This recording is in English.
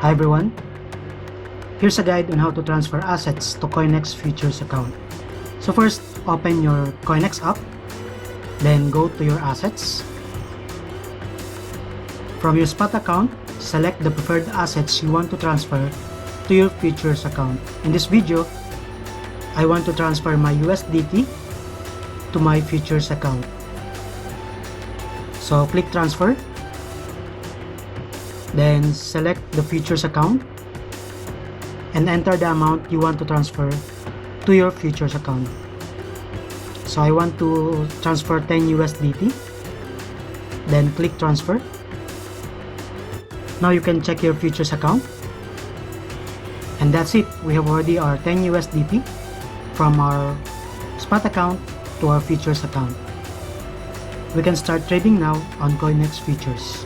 Hi everyone, here's a guide on how to transfer assets to CoinEx Futures account. So first, open your CoinEx app, then go to your assets. From your spot account, select the preferred assets you want to transfer to your futures account. In this video, I want to transfer my USDT to my futures account. So click transfer. Then select the futures account and enter the amount you want to transfer to your futures account. So I want to transfer 10 USDT. Then click transfer. Now you can check your futures account. And that's it. We have already our 10 USDT from our spot account to our futures account. We can start trading now on CoinEx Futures.